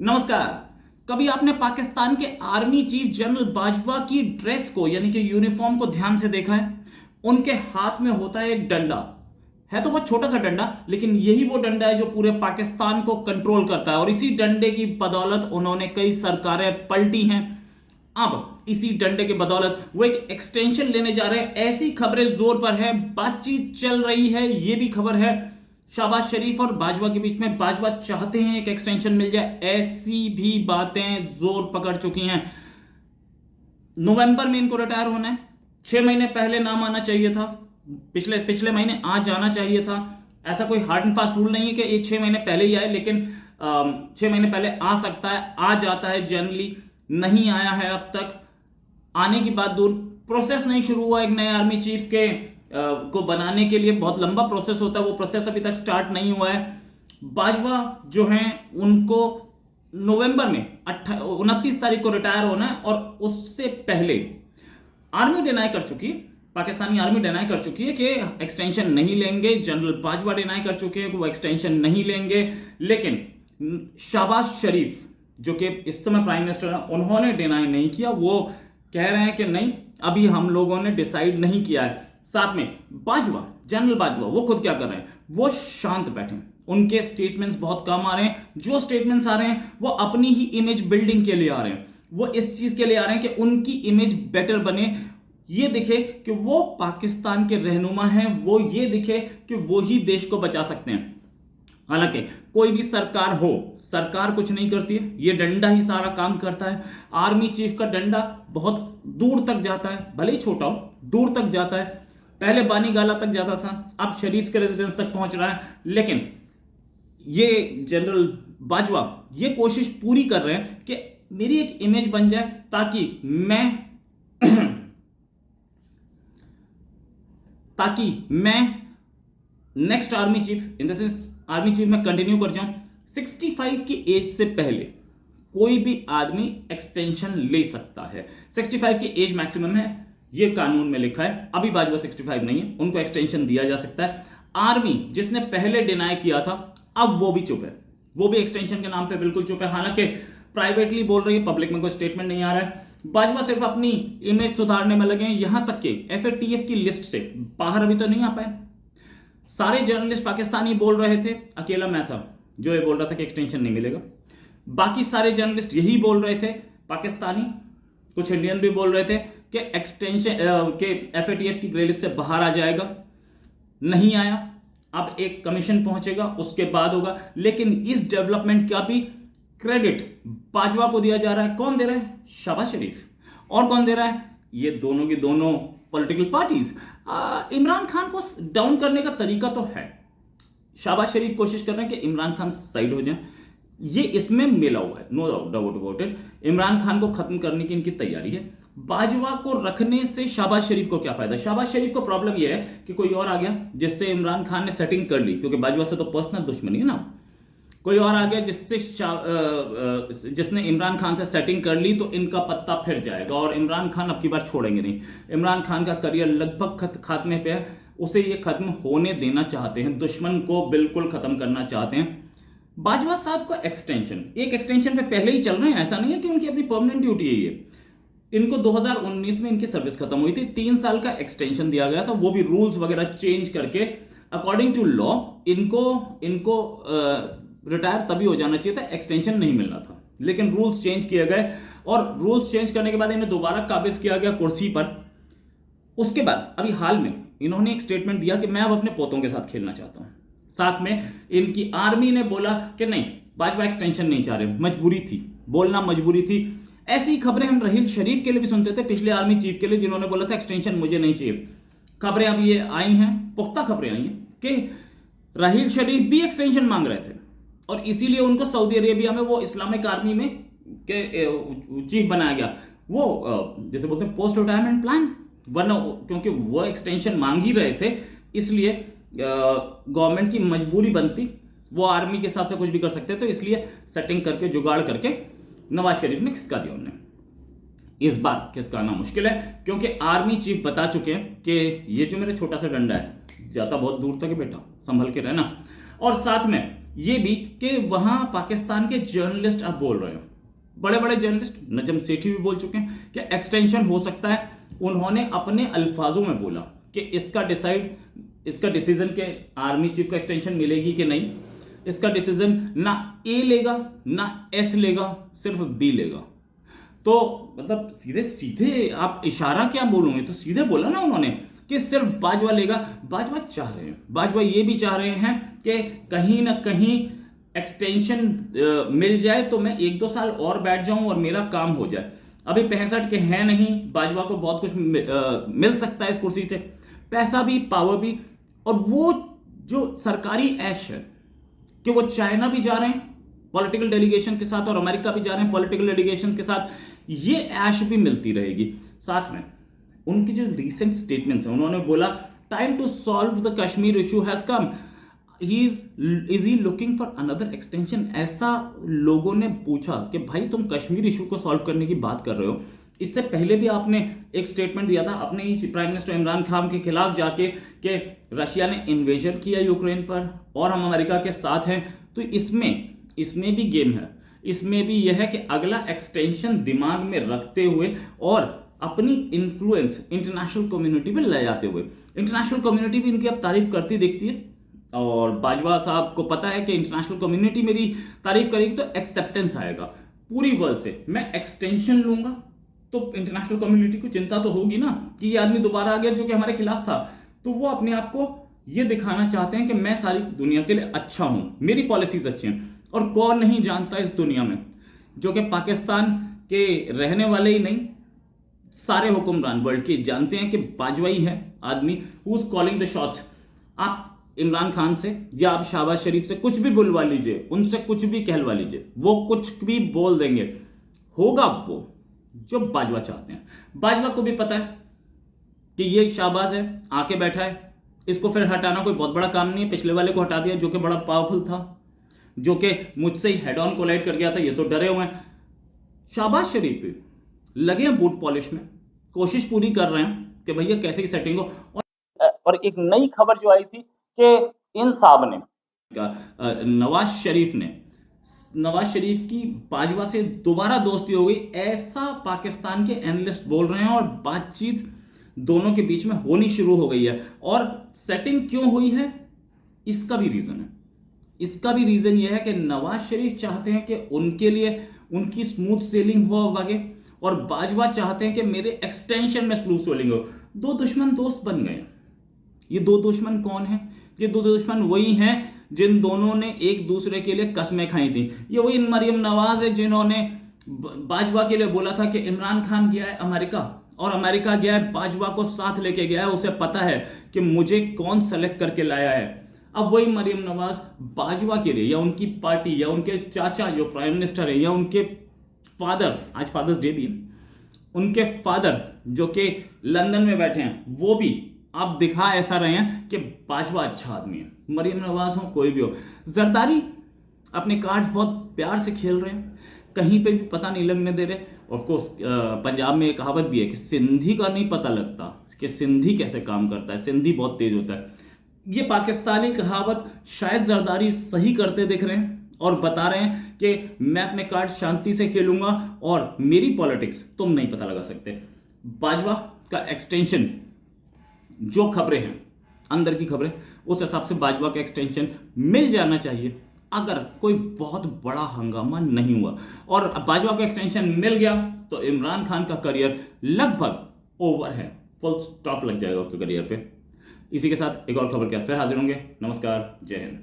नमस्कार। कभी आपने पाकिस्तान के आर्मी चीफ जनरल बाजवा की ड्रेस को यानी कि यूनिफॉर्म को ध्यान से देखा है? उनके हाथ में होता है एक डंडा। है तो बहुत छोटा सा डंडा, लेकिन यही वो डंडा है जो पूरे पाकिस्तान को कंट्रोल करता है और इसी डंडे की बदौलत उन्होंने कई सरकारें पलटी हैं। अब इसी डंडे की बदौलत वो एक एक्सटेंशन लेने जा रहे हैं। ऐसी खबरें जोर पर है, बातचीत चल रही है। ये भी खबर है शहबाज शरीफ और बाजवा के बीच में, बाजवा चाहते हैं एक एक्सटेंशन मिल जाए। ऐसी भी बातें जोर पकड़ चुकी हैं। नवंबर में इनको रिटायर होना है। 6 महीने पहले नाम आना चाहिए था, पिछले पिछले महीने आ जाना चाहिए था। ऐसा कोई हार्ड एंड फास्ट रूल नहीं है कि ये 6 महीने पहले ही आए, लेकिन 6 महीने पहले आ सकता है, आ जाता है जनरली। नहीं आया है अब तक। आने की बात दूर, प्रोसेस नहीं शुरू हुआ एक नए आर्मी चीफ के को बनाने के लिए। बहुत लंबा प्रोसेस होता है, वो प्रोसेस अभी तक स्टार्ट नहीं हुआ है। बाजवा जो हैं उनको नवंबर में 29 तारीख को रिटायर होना है और उससे पहले आर्मी डिनाई कर चुकी है, पाकिस्तानी आर्मी डिनाई कर चुकी है कि एक्सटेंशन नहीं लेंगे। जनरल बाजवा डिनाई कर चुके हैं कि वो एक्सटेंशन नहीं लेंगे। लेकिन शहबाज शरीफ जो कि इस समय प्राइम मिनिस्टर हैं, उन्होंने डिनाई नहीं किया। वो कह रहे हैं कि नहीं, अभी हम लोगों ने डिसाइड नहीं किया है। साथ में बाजवा, जनरल बाजवा, वो खुद क्या कर रहे हैं? वो शांत बैठे। उनके स्टेटमेंट्स बहुत कम आ रहे हैं। जो स्टेटमेंट्स आ रहे हैं वो अपनी ही इमेज बिल्डिंग के लिए आ रहे हैं। वो इस चीज के लिए आ रहे हैं कि उनकी इमेज बेटर बने, ये दिखे कि वो पाकिस्तान के रहनुमा हैं, वो ये दिखे कि वो ही देश को बचा सकते हैं। हालांकि कोई भी सरकार हो, सरकार कुछ नहीं करती है, ये डंडा ही सारा काम करता है। आर्मी चीफ का डंडा बहुत दूर तक जाता है, भले ही छोटा हो, दूर तक जाता है। पहले बानी गाला तक जाता था, अब शरीफ के रेजिडेंस तक पहुंच रहा है। लेकिन ये जनरल बाजवा ये कोशिश पूरी कर रहे हैं कि मेरी एक इमेज बन जाए ताकि मैं next army chief, in the sense army chief में कंटिन्यू कर जाऊं। 65 की एज से पहले कोई भी आदमी एक्सटेंशन ले सकता है। 65 की एज मैक्सिमम है, ये कानून में लिखा है। अभी बाजवा 65 नहीं है, उनको एक्सटेंशन दिया जा सकता है। आर्मी जिसने पहले डिनाई किया था, अब वो भी चुप है। वो भी एक्सटेंशन के नाम पे बिल्कुल चुप है। हालांकि प्राइवेटली बोल रही है, पब्लिक में कोई स्टेटमेंट नहीं आ रहा है। बाजवा सिर्फ अपनी इमेज सुधारने में लगे हैं। यहां तक कि एफएटीएफ की लिस्ट से बाहर अभी तो नहीं आ पाए। सारे जर्नलिस्ट पाकिस्तानी बोल रहे थे, अकेला मैं था जो ये बोल रहा था कि एक्सटेंशन नहीं मिलेगा। बाकी सारे जर्नलिस्ट यही बोल रहे थे, पाकिस्तानी, कुछ इंडियन भी बोल रहे थे कि एक्सटेंशन के एफएटीएफ की ग्रे लिस्ट से बाहर आ जाएगा। नहीं आया। अब एक कमीशन पहुंचेगा, उसके बाद होगा। लेकिन इस डेवलपमेंट का भी क्रेडिट बाजवा को दिया जा रहा है। कौन दे रहा है? शहबाज शरीफ। और कौन दे रहा है? ये दोनों की दोनों पॉलिटिकल पार्टीज। इमरान खान को डाउन करने का तरीका तो है। शहबाज शरीफ कोशिश कर रहे हैं कि इमरान खान साइड हो जाए, ये इसमें मिला हुआ है, no doubt about it. Imran Khan को खत्म करने की इनकी तैयारी है। बाजवा को रखने से शहबाज शरीफ को क्या फायदा? शहबाज शरीफ को प्रॉब्लम यह है कि कोई और आ गया जिससे इमरान खान ने सेटिंग कर ली, क्योंकि बाजवा से तो पर्सनल दुश्मनी है ना। कोई और आ गया जिसने इमरान खान से सेटिंग कर ली, तो इनका पत्ता फिर जाएगा और इमरान खान अब की बार छोड़ेंगे नहीं। इमरान खान का करियर लगभग खात्मे पे है। उसे ये खत्म होने देना चाहते हैं, दुश्मन को बिल्कुल खत्म करना चाहते हैं। बाजवा साहब का एक्सटेंशन, एक एक्सटेंशन पे पहले ही चल रहे हैं। ऐसा नहीं है कि उनकी अपनी परमानेंट ड्यूटी है ये। इनको 2019 में इनकी सर्विस खत्म हुई थी, 3 साल का एक्सटेंशन दिया गया था, वो भी रूल्स वगैरह चेंज करके। अकॉर्डिंग टू लॉ इनको रिटायर तभी हो जाना चाहिए था, एक्सटेंशन नहीं मिलना था। लेकिन रूल्स चेंज किए गए और रूल्स चेंज करने के बाद इन्हें दोबारा काबिज किया गया कुर्सी पर। उसके बाद अभी हाल में इन्होंने एक स्टेटमेंट दिया कि मैं अब अपने पोतों के साथ खेलना चाहता हूं। साथ में इनकी आर्मी ने बोला कि नहीं, बाजवा एक्सटेंशन नहीं चाह रहे, मजबूरी थी, बोलना मजबूरी थी। ऐसी खबरें हम राहील शरीफ के लिए भी सुनते थे, पिछले आर्मी चीफ के लिए, जिन्होंने बोला था एक्सटेंशन मुझे नहीं चाहिए। खबरें अब ये आई हैं, पुख्ता खबरें आई हैं कि राहील शरीफ भी एक्सटेंशन मांग रहे थे और इसीलिए उनको सऊदी अरेबिया में वो इस्लामिक आर्मी में के चीफ बनाया गया। वो जैसे बोलते हैं पोस्ट रिटायरमेंट प्लान, वरना क्योंकि वो एक्सटेंशन मांग ही रहे थे, इसलिए गवर्नमेंट की मजबूरी बनती, वो आर्मी के हिसाब से कुछ भी कर सकते, तो इसलिए सेटिंग करके जुगाड़ करके नवाज शरीफ ने खिसका दिया। उन्होंने इस बार खिसकाना मुश्किल है, क्योंकि आर्मी चीफ बता चुके हैं कि ये जो मेरा छोटा सा डंडा है जाता बहुत दूर तक है बेटा, संभल के रहना। और साथ में ये भी कि वहां पाकिस्तान के जर्नलिस्ट आप बोल रहे हो, बड़े बड़े जर्नलिस्ट, नजम सेठी भी बोल चुके हैं कि एक्सटेंशन हो सकता है। उन्होंने अपने अल्फाजों में बोला कि इसका डिसीजन के आर्मी चीफ को एक्सटेंशन मिलेगी कि नहीं, इसका डिसीजन ना ए लेगा ना एस लेगा, सिर्फ बी लेगा। तो मतलब सीधे सीधे आप इशारा क्या बोलूंगे, तो सीधे बोला ना उन्होंने कि सिर्फ बाजवा लेगा। बाजवा चाह रहे हैं, बाजवा ये भी चाह रहे हैं कि कहीं ना कहीं एक्सटेंशन मिल जाए तो मैं 1-2 साल और बैठ जाऊं और मेरा काम हो जाए। अभी 65 के हैं नहीं, बाजवा को बहुत कुछ मिल सकता है इस कुर्सी से, पैसा भी, पावर भी, और वो जो सरकारी ऐश है कि वो चाइना भी जा रहे हैं पॉलिटिकल डेलीगेशन के साथ और अमेरिका भी जा रहे हैं पॉलिटिकल डेलीगेशन के साथ, ये ऐश भी मिलती रहेगी। साथ में उनके जो रीसेंट स्टेटमेंट्स हैं, उन्होंने बोला time to solve the Kashmir issue has come, is he looking for another extension. ऐसा लोगों ने पूछा कि भाई तुम कश्मीर इशू को सॉल्व करने की बात कर रहे हो, इससे पहले भी आपने एक स्टेटमेंट दिया था अपने ही प्राइम मिनिस्टर इमरान खान के खिलाफ जाके कि रशिया ने इन्वेजन किया यूक्रेन पर और हम अमेरिका के साथ हैं। तो इसमें भी गेम है, इसमें भी यह है कि अगला एक्सटेंशन दिमाग में रखते हुए और अपनी इन्फ्लुएंस इंटरनेशनल कम्युनिटी में ले जाते हुए, इंटरनेशनल कम्युनिटी भी इनकी अब तारीफ करती देखती है और बाजवा साहब को पता है कि इंटरनेशनल कम्युनिटी मेरी तारीफ करेगी तो एक्सेप्टेंस आएगा पूरी वर्ल्ड से। मैं एक्सटेंशन लूंगा तो इंटरनेशनल कम्युनिटी को चिंता तो होगी ना कि ये आदमी दोबारा आ गया जो कि हमारे खिलाफ था, तो वो अपने आप को ये दिखाना चाहते हैं कि मैं सारी दुनिया के लिए अच्छा हूं, मेरी पॉलिसीज अच्छी हैं। और कौन नहीं जानता इस दुनिया में, जो कि पाकिस्तान के रहने वाले ही नहीं, सारे हुक्मरान वर्ल्ड के जानते हैं कि बाजवा ही है आदमी who is calling the shots. आप इमरान खान से या आप शहबाज शरीफ से कुछ भी बुलवा लीजिए, उनसे कुछ भी कहलवा लीजिए, वो कुछ भी बोल देंगे, होगा वो जो बाजवा चाहते हैं। बाजवा को भी पता है कि ये शहबाज है, आके बैठा है, इसको फिर हटाना कोई बहुत बड़ा काम नहीं है। पिछले वाले को हटा दिया जो कि बड़ा पावरफुल था, जो कि मुझसे ही हेड ऑन कोलाइड कर गया था, ये तो डरे हुए हैं। शहबाज शरीफ भी लगे हैं बूट पॉलिश में, कोशिश पूरी कर रहे हैं कि भैया कैसे ही सेटिंग हो। और एक नई खबर जो आई थी कि इन साहब ने नवाज शरीफ की बाजवा से दोबारा दोस्ती हो गई, ऐसा पाकिस्तान के एनालिस्ट बोल रहे हैं और बातचीत दोनों के बीच में होनी शुरू हो गई है। और सेटिंग क्यों हुई है इसका भी रीजन है, इसका भी रीजन यह है कि नवाज शरीफ चाहते हैं कि उनके लिए उनकी स्मूथ सेलिंग हो आगे, और बाजवा चाहते हैं कि मेरे एक्सटेंशन में स्मूथ सेलिंग हो। दो दुश्मन दोस्त बन गए। ये दो दुश्मन कौन है? ये दो दुश्मन वही हैं जिन दोनों ने एक दूसरे के लिए कस्में खाई थी। ये वही मरियम नवाज है जिन्होंने बाजवा के लिए बोला था कि इमरान खान गया है अमेरिका और अमेरिका गया है, बाजवा को साथ लेके गया है, उसे पता है कि मुझे कौन सेलेक्ट करके लाया है। अब वही मरियम नवाज बाजवा के लिए या उनकी पार्टी या उनके चाचा जो प्राइम मिनिस्टर है या उनके फादर, आज फादर्स डे भी, उनके फादर जो कि लंदन में बैठे हैं, वो भी आप दिखा ऐसा रहे हैं कि बाजवा अच्छा आदमी है। मरियम नवाज हो कोई भी हो, जरदारी अपने कार्ड्स बहुत प्यार से खेल रहे हैं, कहीं पे भी पता नहीं लगने दे रहे। ऑफ कोर्स पंजाब में एक कहावत भी है कि सिंधी का नहीं पता लगता कि सिंधी कैसे काम करता है, सिंधी बहुत तेज होता है। ये पाकिस्तानी कहावत शायद जरदारी सही करते दिख रहे हैं और बता रहे हैं कि मैं अपने कार्ड शांति से खेलूंगा और मेरी पॉलिटिक्स तुम नहीं पता लगा सकते। बाजवा का एक्सटेंशन, जो खबरें हैं अंदर की खबरें, उस हिसाब से बाजवा का एक्सटेंशन मिल जाना चाहिए अगर कोई बहुत बड़ा हंगामा नहीं हुआ। और बाजवा का एक्सटेंशन मिल गया तो इमरान खान का करियर लगभग ओवर है, फुल स्टॉप लग जाएगा उसके करियर पे। इसी के साथ एक और खबर के साथ फिर हाजिर होंगे। नमस्कार, जय हिंद।